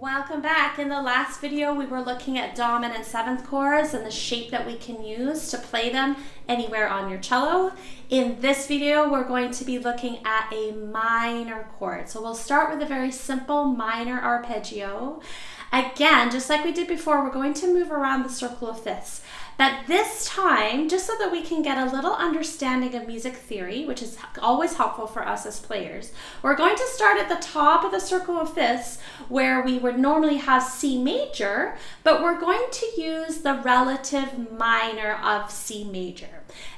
Welcome back. In the last video we were looking at dominant seventh chords and the shape that we can use to play them anywhere on your cello. In this video we're going to be looking at a minor chord. So we'll start with a very simple minor arpeggio. Again, just like we did before, we're going to move around the circle of fifths. But this time, just so that we can get a little understanding of music theory, which is always helpful for us as players, we're going to start at the top of the circle of fifths where we would normally have C major, but we're going to use the relative minor of C major.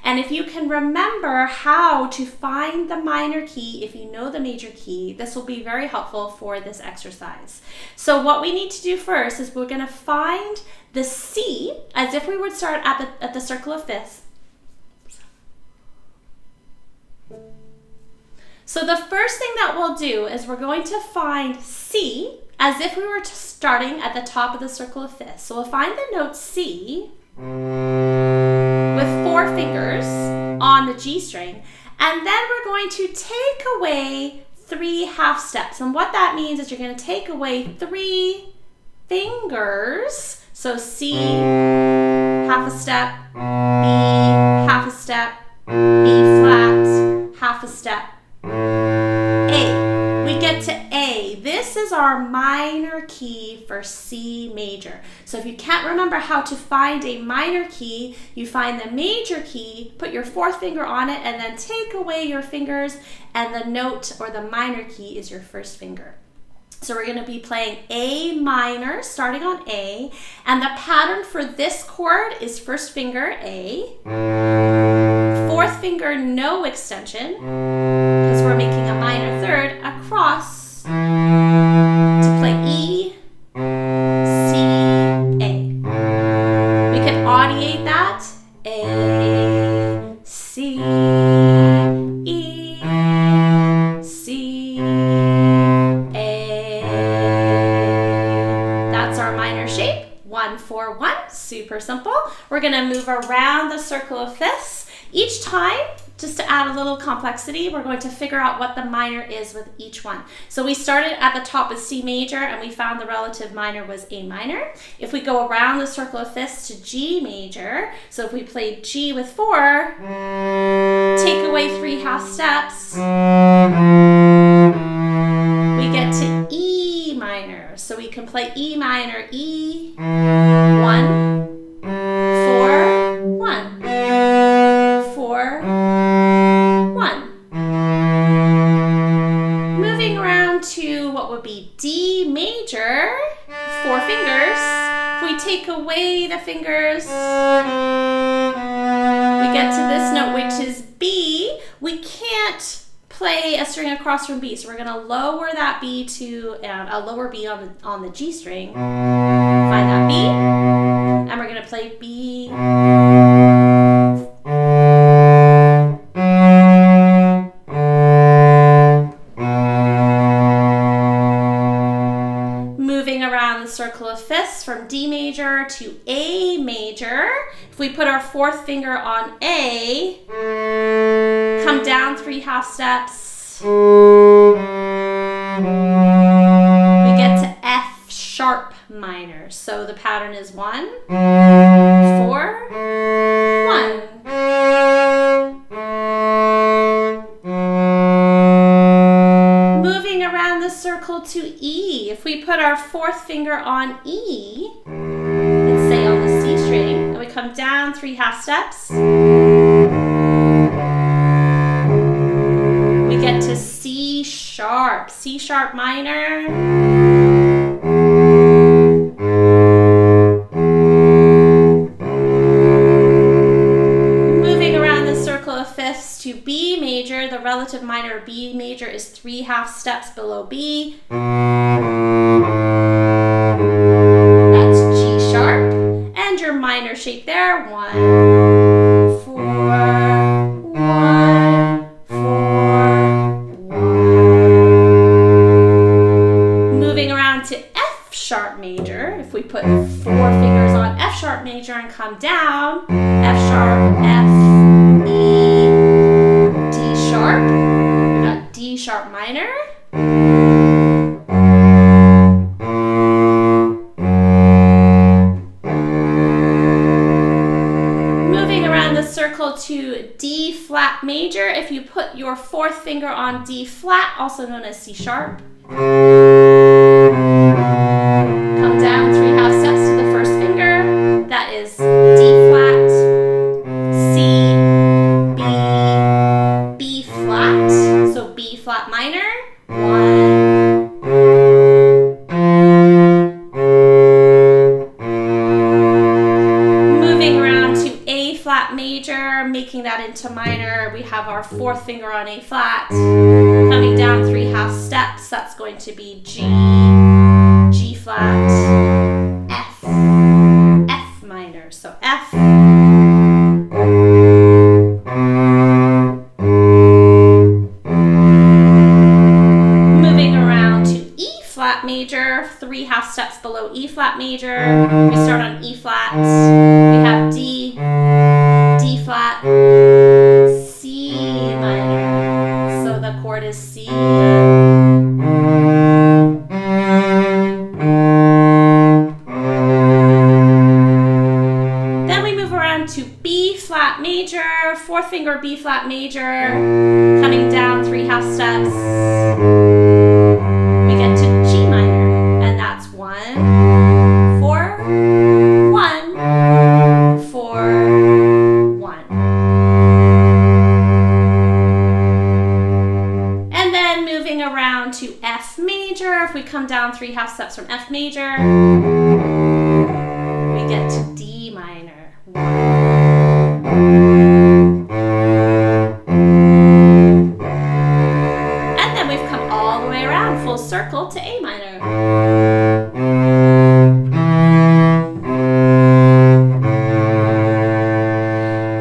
And if you can remember how to find the minor key, if you know the major key, this will be very helpful for this exercise. So what we need to do first is we're going to find the C as if we would start at the circle of fifths. So the first thing that we'll do is we're going to find C as if we were starting at the top of the circle of fifths. So we'll find the note C with 4 fingers on the G string, and then we're going to take away 3 half steps. And what that means is you're going to take away 3 fingers. So C, half a step, B, half a step, B flat, half a step, A. We get to A. This is our minor key for C major. So if you can't remember how to find a minor key, you find the major key, put your 4th finger on it, and then take away your fingers, and the note or the minor key is your 1st finger. So we're going to be playing A minor, starting on A, and the pattern for this chord is 1st finger A, 4th finger no extension, because we're making a minor third, across to play E, C, A. We can audiate that, A, C, E, C, shape, 1, 4, 1, super simple. We're going to move around the circle of fifths. Each time, just to add a little complexity, we're going to figure out what the minor is with each one. So we started at the top with C major and we found the relative minor was A minor. If we go around the circle of fifths to G major, so if we played G with 4, take away 3 half steps, we get to E minor. So we can play E minor, E, 1, 4, 1, 4, 1. Moving around to what would be D major, 4 fingers. If we take away the fingers, we get to this note, which is B. We can't play a string across from B, so we're going to lower that B to a lower B on the G string. Find that B, and we're going to play B. Moving around the circle of fifths from D major to A major. If we put our 4th finger on A, come down 3 half steps, we get to F sharp minor. So the pattern is 1, 4, 1. Moving around the circle to E. If we put our 4th finger on E, let's say on the C string, and we come down 3 half steps, we get to C sharp minor. Moving around the circle of fifths to B major, the relative minor of B major is 3 half steps below B. That's G sharp. And your minor shape there, 1, 4, 1, 4, 1. Moving around to F sharp major, if we put 4 fingers on F sharp major and come down, F sharp, F, E, D sharp, we got D sharp minor. flat major. If you put your fourth finger on D flat, also known as C sharp, come down 3 half steps to the first finger. That is D flat, C, B flat. So B flat minor. 1. Moving around to A flat major, making that into minor. We have our fourth finger on A flat. Coming down 3 half steps, that's going to be G, G flat, F, F minor. So F. Moving around to E flat major, 3 half steps below E flat major. We start on E flat. We have D, D flat, C minor. So the chord is C. Then we move around to B flat major, fourth finger B flat major, coming down 3 half steps. We get to G minor, and that's 1, 4, 1, 4, 1. And then moving around to F major, if we come down 3 half steps from F major, we get to D minor. 1. And then we've come all the way around, full circle, to A minor.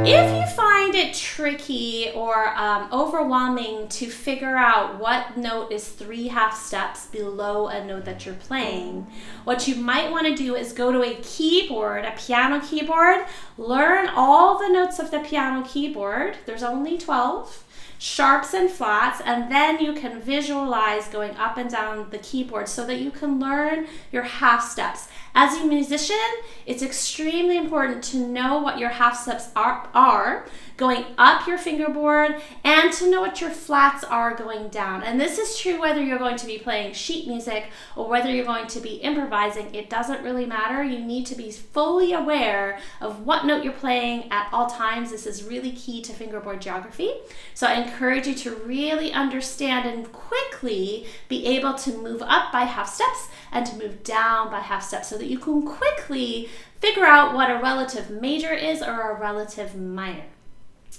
If you find it tricky or overwhelming to figure out what note is 3 half steps below a note that you're playing, what you might want to do is go to a keyboard, a piano keyboard, learn all the notes of the piano keyboard. There's only 12. Sharps and flats, and then you can visualize going up and down the keyboard so that you can learn your half steps. As a musician, it's extremely important to know what your half steps are going up your fingerboard, and to know what your flats are going down. And this is true whether you're going to be playing sheet music or whether you're going to be improvising. It doesn't really matter. You need to be fully aware of what note you're playing at all times. This is really key to fingerboard geography. So I encourage you to really understand and quickly be able to move up by half steps and to move down by half steps so that you can quickly figure out what a relative major is or a relative minor.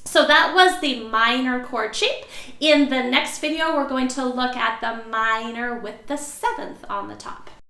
So that was the minor chord shape. In the next video, we're going to look at the minor with the 7th on the top.